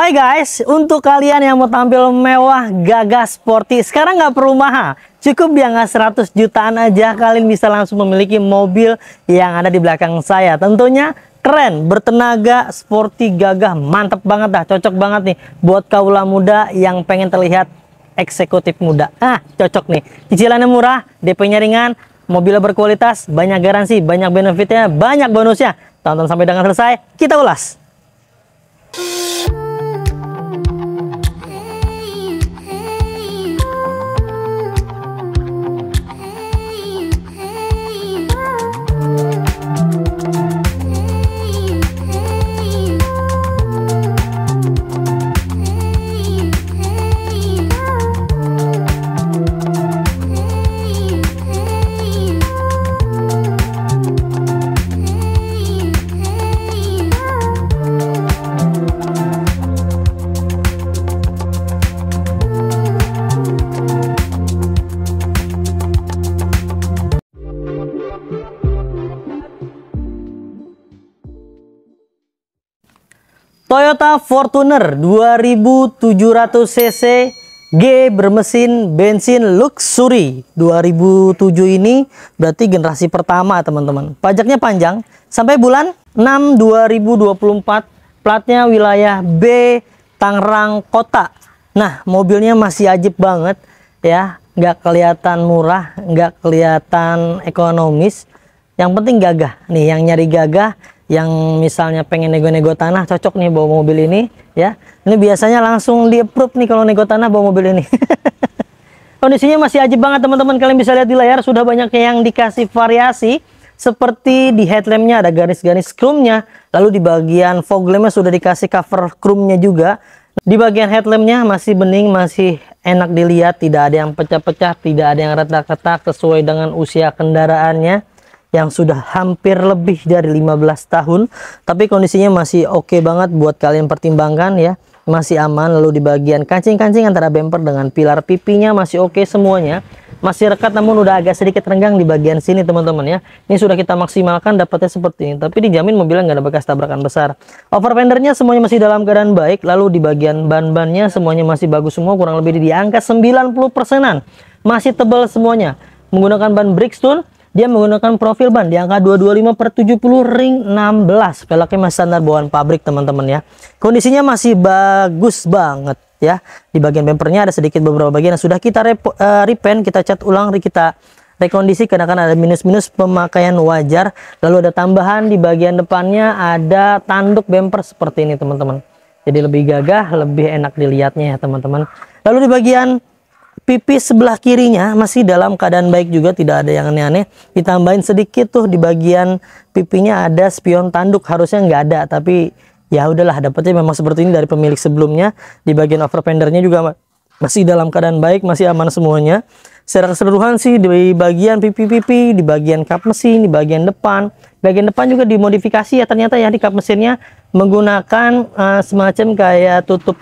Hai guys, untuk kalian yang mau tampil mewah, gagah, sporty, sekarang nggak perlu mahal. Cukup di angka 100 jutaan aja, kalian bisa langsung memiliki mobil yang ada di belakang saya. Tentunya keren, bertenaga, sporty, gagah, mantep banget dah, cocok banget nih buat kaula muda yang pengen terlihat eksekutif muda. Cocok nih. Cicilannya murah, DP-nya ringan, mobilnya berkualitas, banyak garansi, banyak benefitnya, banyak bonusnya. Tonton sampai dengan selesai, kita ulas. Toyota Fortuner 2700 cc G bermesin bensin luxury 2007 ini berarti generasi pertama teman-teman. Pajaknya panjang sampai bulan 6 2024, platnya wilayah B Tangerang Kota. Nah, mobilnya masih ajib banget ya, nggak kelihatan murah, nggak kelihatan ekonomis, yang penting gagah nih. Yang nyari gagah, yang misalnya pengen nego-nego tanah, cocok nih bawa mobil ini ya. Ini biasanya langsung di approve nih kalau nego tanah bawa mobil ini. Kondisinya masih ajib banget teman-teman. Kalian bisa lihat di layar sudah banyak yang dikasih variasi, seperti di headlampnya ada garis-garis chrome-nya, lalu di bagian fog lamp-nya sudah dikasih cover chrome-nya juga. Di bagian headlampnya masih bening, masih enak dilihat, tidak ada yang pecah-pecah, tidak ada yang retak-retak, sesuai dengan usia kendaraannya yang sudah hampir lebih dari 15 tahun, tapi kondisinya masih oke banget buat kalian pertimbangkan ya, masih aman. Lalu di bagian kancing-kancing antara bumper dengan pilar pipinya masih oke semuanya, masih rekat namun udah agak sedikit renggang di bagian sini teman-teman ya. Ini sudah kita maksimalkan dapatnya seperti ini, tapi dijamin mobilnya nggak ada bekas tabrakan besar. Over fendernya semuanya masih dalam keadaan baik, lalu di bagian ban-bannya semuanya masih bagus semua, kurang lebih di angka 90%-an, masih tebal semuanya, menggunakan ban Bridgestone. Dia menggunakan profil ban di angka 225/70 ring 16. Velgnya masih standar bawaan pabrik teman-teman ya. Kondisinya masih bagus banget ya. Di bagian bumpernya ada sedikit beberapa bagian yang sudah kita repaint, kita cat ulang, kita rekondisi karena kan ada minus-minus pemakaian wajar. Lalu ada tambahan di bagian depannya, ada tanduk bumper seperti ini teman-teman. Jadi lebih gagah, lebih enak dilihatnya ya teman-teman. Lalu di bagian pipi sebelah kirinya masih dalam keadaan baik juga, tidak ada yang aneh-aneh. Ditambahin sedikit tuh di bagian pipinya ada spion tanduk, harusnya nggak ada, tapi ya udahlah, dapatnya memang seperti ini dari pemilik sebelumnya. Di bagian over fendernya juga masih dalam keadaan baik, masih aman semuanya. Secara keseluruhan sih di bagian pipi-pipi, di bagian kap mesin, di bagian depan juga dimodifikasi ya ternyata ya. Di kap mesinnya menggunakan semacam kayak tutup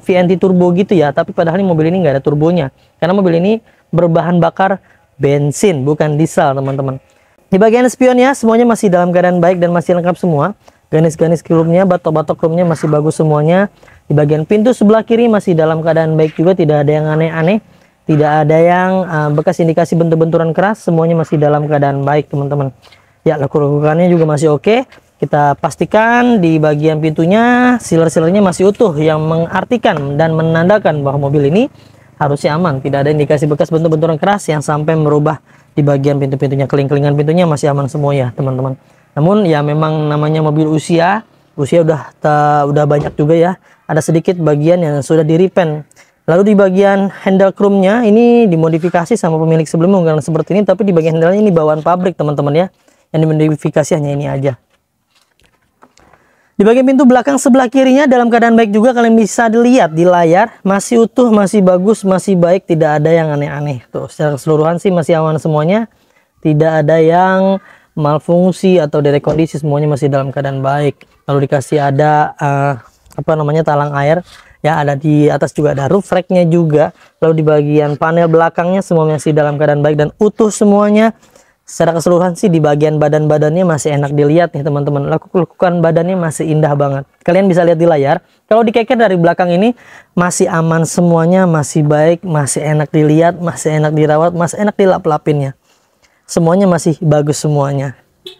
VNT turbo gitu ya, tapi padahal ini mobil ini nggak ada turbonya karena mobil ini berbahan bakar bensin bukan diesel teman-teman. Di bagian spionnya semuanya masih dalam keadaan baik dan masih lengkap semua. Garis-garis chrome-nya, batok-batok chrome-nya masih bagus semuanya. Di bagian pintu sebelah kiri masih dalam keadaan baik juga, tidak ada yang aneh-aneh, tidak ada yang bekas indikasi bentur-benturan keras, semuanya masih dalam keadaan baik teman-teman ya. Lekukan-lekukannya juga masih oke. Kita pastikan di bagian pintunya sealer-sealernya masih utuh, yang mengartikan dan menandakan bahwa mobil ini harusnya aman, tidak ada indikasi bekas bentur-benturan keras yang sampai merubah di bagian pintu-pintunya. Keling-kelingan pintunya masih aman semua ya teman-teman. Namun ya memang namanya mobil usia udah banyak juga ya, ada sedikit bagian yang sudah di repaint. Lalu di bagian handle chrome-nya ini dimodifikasi sama pemilik sebelumnya menggunakan seperti ini, tapi di bagian handle-nya ini bawaan pabrik teman-teman ya. Yang dimodifikasi hanya ini aja. Di bagian pintu belakang sebelah kirinya dalam keadaan baik juga, kalian bisa dilihat di layar masih utuh, masih bagus, masih baik, tidak ada yang aneh-aneh tuh. Secara keseluruhan sih masih aman semuanya, tidak ada yang malfungsi atau direkondisi, semuanya masih dalam keadaan baik. Lalu dikasih ada talang air ya, ada di atas juga ada roof rack-nya juga. Lalu di bagian panel belakangnya semua masih dalam keadaan baik dan utuh semuanya. Secara keseluruhan sih di bagian badan-badannya masih enak dilihat nih teman-teman. Lekukan badannya masih indah banget. Kalian bisa lihat di layar. Kalau dikeker dari belakang ini masih aman semuanya, masih baik, masih enak dilihat, masih enak dirawat, masih enak dilap-lapinnya. Semuanya masih bagus semuanya.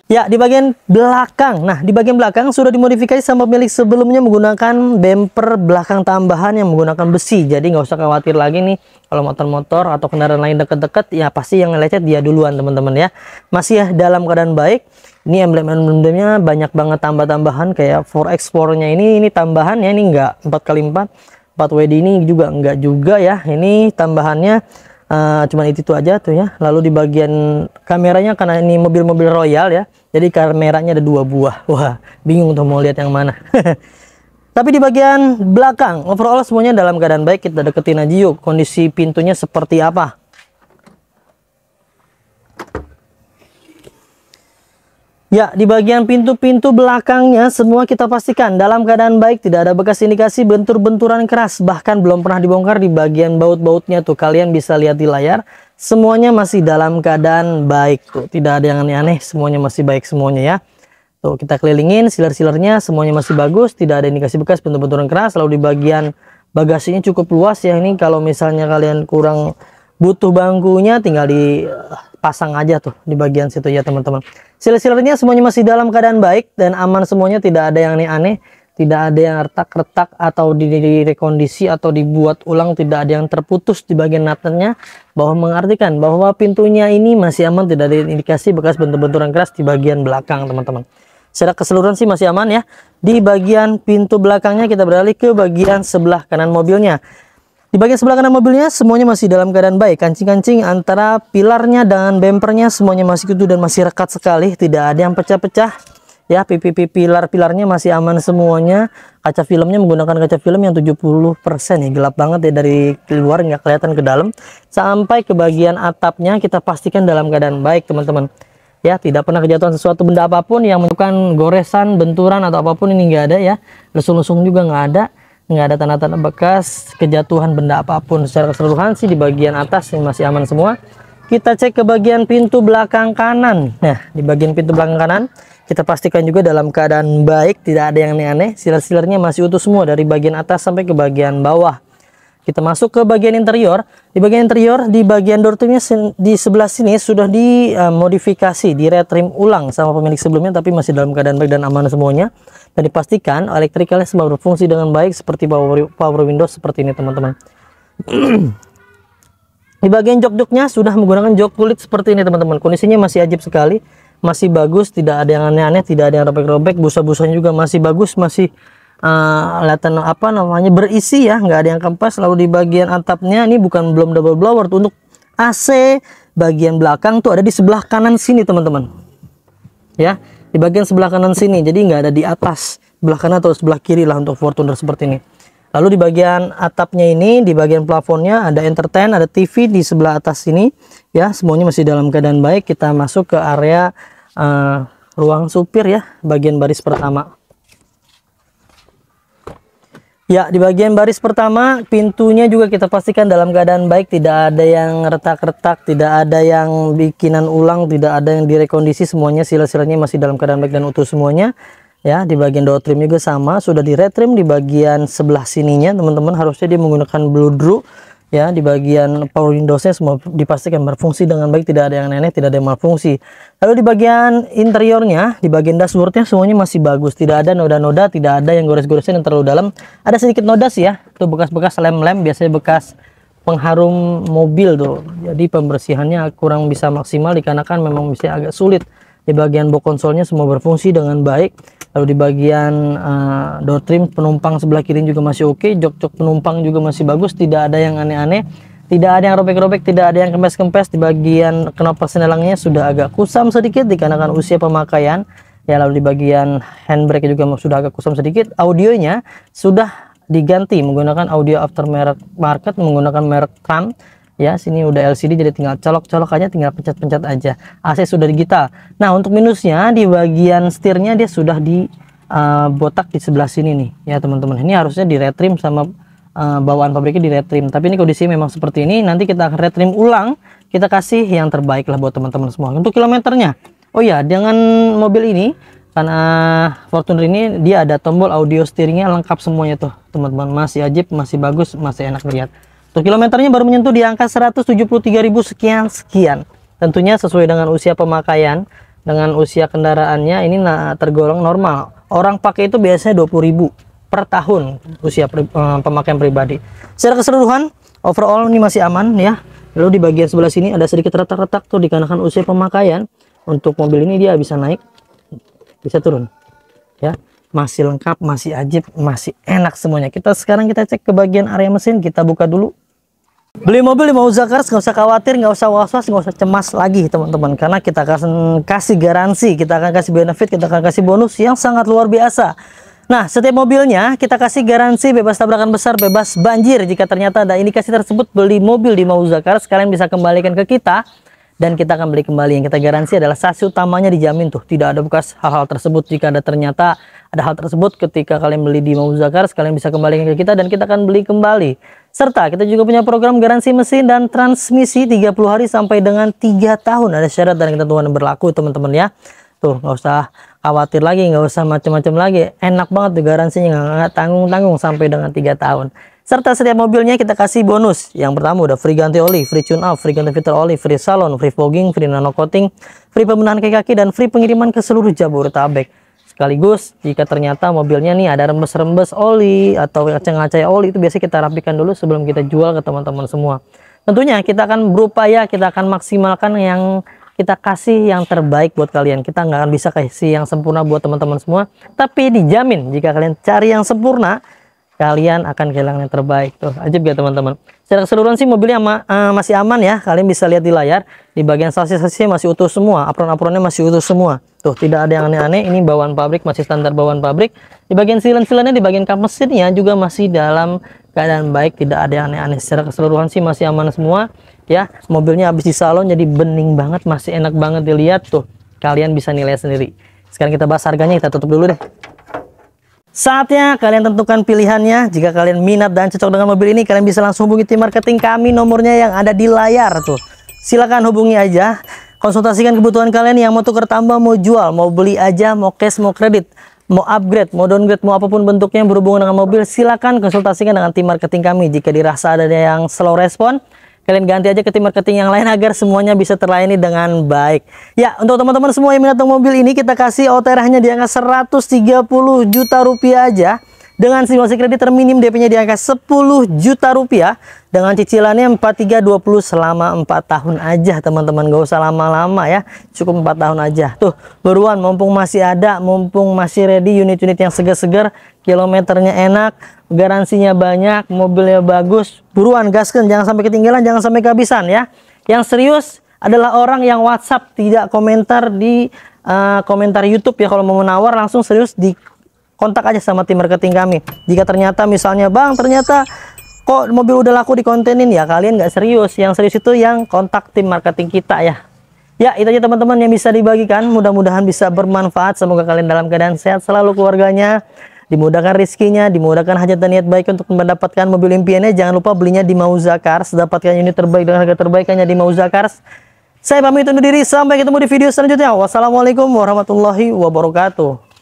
Ya, di bagian belakang. Nah, di bagian belakang sudah dimodifikasi sama pemilik sebelumnya menggunakan bumper belakang tambahan yang menggunakan besi. Jadi nggak usah khawatir lagi nih kalau motor-motor atau kendaraan lain deket-deket, ya pasti yang lecet dia duluan teman-teman ya. Masih ya dalam keadaan baik. Ini emblem-emblemnya banyak banget tambah-tambahan kayak 4x4-nya ini tambahan ya, ini enggak 4x4. 4WD ini juga enggak juga ya. Ini tambahannya cuman itu aja tuh ya. Lalu di bagian kameranya, karena ini mobil-mobil Royal ya, jadi kameranya ada 2 buah. Wah, bingung tuh mau lihat yang mana. Tapi di bagian belakang overall semuanya dalam keadaan baik. Kita deketin aja yuk kondisi pintunya seperti apa. Ya, di bagian pintu-pintu belakangnya semua kita pastikan dalam keadaan baik, tidak ada bekas indikasi bentur-benturan keras, bahkan belum pernah dibongkar. Di bagian baut-bautnya tuh kalian bisa lihat di layar, semuanya masih dalam keadaan baik tuh, tidak ada yang aneh-aneh, semuanya masih baik semuanya ya. Tuh kita kelilingin sealer-sealernya semuanya masih bagus, tidak ada indikasi bekas bentur-benturan keras. Lalu di bagian bagasinya cukup luas ya, ini kalau misalnya kalian kurang butuh bangkunya tinggal dipasang aja tuh di bagian situ ya teman-teman. Sealer-sealernya semuanya masih dalam keadaan baik dan aman semuanya, tidak ada yang aneh-aneh, tidak ada yang retak-retak atau direkondisi atau dibuat ulang, tidak ada yang terputus di bagian natnya, bahwa mengartikan bahwa pintunya ini masih aman, tidak ada indikasi bekas bentur-benturan keras di bagian belakang teman-teman. Secara keseluruhan sih masih aman ya. Di bagian pintu belakangnya kita beralih ke bagian sebelah kanan mobilnya. Di bagian sebelah kanan mobilnya semuanya masih dalam keadaan baik. Kancing-kancing antara pilarnya dan bempernya semuanya masih utuh dan masih rekat sekali, tidak ada yang pecah-pecah. Ya, pipi pilar-pilarnya masih aman semuanya. Kaca filmnya menggunakan kaca film yang 70% ya, gelap banget ya, dari luar nggak kelihatan ke dalam. Sampai ke bagian atapnya kita pastikan dalam keadaan baik teman-teman. Ya, tidak pernah kejatuhan sesuatu benda apapun yang menyebabkan goresan, benturan atau apapun, ini nggak ada ya. Lesung-lesung juga nggak ada. Nggak ada tanda-tanda bekas kejatuhan benda apapun. Secara keseluruhan sih di bagian atas yang masih aman semua. Kita cek ke bagian pintu belakang kanan. Nah, di bagian pintu belakang kanan kita pastikan juga dalam keadaan baik, tidak ada yang aneh-aneh. Siler-silernya masih utuh semua dari bagian atas sampai ke bagian bawah. Kita masuk ke bagian interior. Di bagian interior, di bagian door trimnya di sebelah sini sudah dimodifikasi, di retrim ulang sama pemilik sebelumnya, tapi masih dalam keadaan baik dan aman semuanya. Dan dipastikan elektrikalnya semua berfungsi dengan baik seperti power window seperti ini teman-teman. Di bagian jok-joknya sudah menggunakan jok kulit seperti ini teman-teman. Kondisinya masih ajib sekali, masih bagus, tidak ada yang aneh-aneh, tidak ada yang robek-robek. Busa-busanya juga masih bagus, masih kelihatan apa namanya, berisi ya, nggak ada yang kempes. Lalu di bagian atapnya ini belum double blower tuh, untuk AC bagian belakang tuh ada di sebelah kanan sini teman-teman ya, di bagian sebelah kanan sini, jadi nggak ada di atas sebelah kanan atau sebelah kiri lah untuk Fortuner seperti ini. Lalu di bagian atapnya ini, di bagian plafonnya ada entertain, ada TV di sebelah atas sini ya, semuanya masih dalam keadaan baik. Kita masuk ke area ruang supir ya, bagian baris pertama. Ya, di bagian baris pertama pintunya juga kita pastikan dalam keadaan baik, tidak ada yang retak-retak, tidak ada yang bikinan ulang, tidak ada yang direkondisi, semuanya siler-silernya masih dalam keadaan baik dan utuh semuanya. Ya, di bagian door trim juga sama, sudah di retrim di bagian sebelah sininya teman-teman, harusnya dia menggunakan bloodroof. Ya, di bagian power windowsnya semua dipastikan berfungsi dengan baik, tidak ada yang aneh, tidak ada yang malfungsi. Lalu di bagian interiornya, di bagian dashboardnya semuanya masih bagus, tidak ada noda-noda, tidak ada yang gores-goresan yang terlalu dalam. Ada sedikit noda sih ya, itu bekas-bekas lem-lem, biasanya bekas pengharum mobil tuh, jadi pembersihannya kurang bisa maksimal dikarenakan memang bisa agak sulit. Di bagian box konsolnya semua berfungsi dengan baik. Lalu di bagian door trim penumpang sebelah kiri juga masih oke, jok-jok penumpang juga masih bagus, tidak ada yang aneh-aneh, tidak ada yang robek-robek, tidak ada yang kempes-kempes. Di bagian knop persenelangnya sudah agak kusam sedikit dikarenakan usia pemakaian ya. Lalu di bagian handbrake juga sudah agak kusam sedikit. Audionya sudah diganti menggunakan audio aftermarket menggunakan merek Tram ya. Sini udah LCD, jadi tinggal colok-colok aja, tinggal pencet-pencet aja. AC sudah digital. Nah, untuk minusnya di bagian setirnya dia sudah di botak di sebelah sini nih ya teman-teman. Ini harusnya di retrim sama bawaan pabriknya di retrim. Tapi ini kondisi memang seperti ini. Nanti kita akan retrim ulang, kita kasih yang terbaik lah buat teman-teman semua. Untuk kilometernya, oh ya, dengan mobil ini karena Fortuner ini dia ada tombol audio steeringnya lengkap semuanya tuh teman-teman, masih ajib, masih bagus, masih enak dilihat. Untuk kilometernya baru menyentuh di angka 173.000 sekian. Tentunya sesuai dengan usia pemakaian, dengan usia kendaraannya ini tergolong normal. Orang pakai itu biasanya 20.000 per tahun usia pemakaian pribadi. Secara keseluruhan overall ini masih aman ya. Lalu di bagian sebelah sini ada sedikit retak-retak tuh dikarenakan usia pemakaian. Untuk mobil ini dia bisa naik, bisa turun ya, masih lengkap, masih ajib, masih enak semuanya. Sekarang kita cek ke bagian area mesin, kita buka dulu. Beli mobil di Mauza Cars nggak usah khawatir, nggak usah was-was, nggak usah cemas lagi teman-teman, karena kita akan kasih garansi, kita akan kasih benefit, kita akan kasih bonus yang sangat luar biasa. Nah, setiap mobilnya kita kasih garansi bebas tabrakan besar, bebas banjir. Jika ternyata ada indikasi tersebut beli mobil di Mauza Cars, kalian bisa kembalikan ke kita dan kita akan beli kembali. Yang kita garansi adalah saksi utamanya dijamin tuh, tidak ada bekas hal-hal tersebut. Jika ada ternyata ada hal tersebut ketika kalian beli di Mauza Cars, kalian bisa kembalikan ke kita dan kita akan beli kembali. Serta kita juga punya program garansi mesin dan transmisi 30 hari sampai dengan 3 tahun. Ada syarat dan ketentuan yang berlaku teman-teman ya. Tuh, nggak usah khawatir lagi, nggak usah macam-macam lagi. Enak banget tuh garansinya, nggak tanggung-tanggung sampai dengan 3 tahun. Serta setiap mobilnya kita kasih bonus. Yang pertama udah free ganti oli, free tune up, free ganti filter oli, free salon, free fogging, free nano coating, free pembenahan kaki dan free pengiriman ke seluruh Jabodetabek. Sekaligus jika ternyata mobilnya nih ada rembes-rembes oli atau ngaceng-ngaceng oli, itu biasa kita rapikan dulu sebelum kita jual ke teman-teman semua. Tentunya kita akan berupaya, kita akan maksimalkan yang kita kasih yang terbaik buat kalian. Kita nggak akan bisa kasih yang sempurna buat teman-teman semua, tapi dijamin jika kalian cari yang sempurna, kalian akan kehilangan yang terbaik. Tuh, ajib ya teman-teman. Secara keseluruhan sih mobilnya masih aman ya. Kalian bisa lihat di layar, di bagian sasis-sasisnya masih utuh semua, apron-apronnya masih utuh semua. Tuh, tidak ada yang aneh-aneh. Ini bawaan pabrik, masih standar bawaan pabrik. Di bagian silen-silennya, di bagian kap mesinnya juga masih dalam keadaan baik, tidak ada yang aneh-aneh. Secara keseluruhan sih masih aman semua ya. Mobilnya habis di salon jadi bening banget, masih enak banget dilihat tuh. Kalian bisa nilai sendiri. Sekarang kita bahas harganya, kita tutup dulu deh. Saatnya kalian tentukan pilihannya. Jika kalian minat dan cocok dengan mobil ini, kalian bisa langsung hubungi tim marketing kami, nomornya yang ada di layar tuh. Silakan hubungi aja, konsultasikan kebutuhan kalian yang mau tukar tambah, mau jual, mau beli aja, mau cash, mau kredit, mau upgrade, mau downgrade, mau apapun bentuknya yang berhubungan dengan mobil, silakan konsultasikan dengan tim marketing kami. Jika dirasa ada yang slow respon, kalian ganti aja ke tim marketing yang lain agar semuanya bisa terlayani dengan baik. Ya, untuk teman-teman semua yang minat mobil ini, kita kasih OTR hanya di angka 130 juta rupiah aja. Dengan simulasi kredit terminim DP-nya di angka 10 juta rupiah. Dengan cicilannya 4320 selama 4 tahun aja teman-teman. Gak usah lama-lama ya, cukup 4 tahun aja. Tuh, buruan, mumpung masih ada, mumpung masih ready unit-unit yang segar-segar, kilometernya enak, garansinya banyak, mobilnya bagus. Buruan gaskan, jangan sampai ketinggalan, jangan sampai kehabisan ya. Yang serius adalah orang yang WhatsApp, tidak komentar di komentar YouTube ya. Kalau mau menawar langsung serius di kontak aja sama tim marketing kami. Jika ternyata misalnya, bang, ternyata kok mobil udah laku di kontenin, ya kalian nggak serius. Yang serius itu yang kontak tim marketing kita ya. Ya, itu aja teman-teman yang bisa dibagikan. Mudah-mudahan bisa bermanfaat. Semoga kalian dalam keadaan sehat selalu, keluarganya dimudahkan rezekinya, dimudahkan hajat dan niat baik untuk mendapatkan mobil impiannya. Jangan lupa belinya di Mauza Cars, dapatkan unit terbaik dengan harga terbaik hanya di Mauza Cars. Saya pamit undur diri, sampai ketemu di video selanjutnya. Wassalamualaikum warahmatullahi wabarakatuh.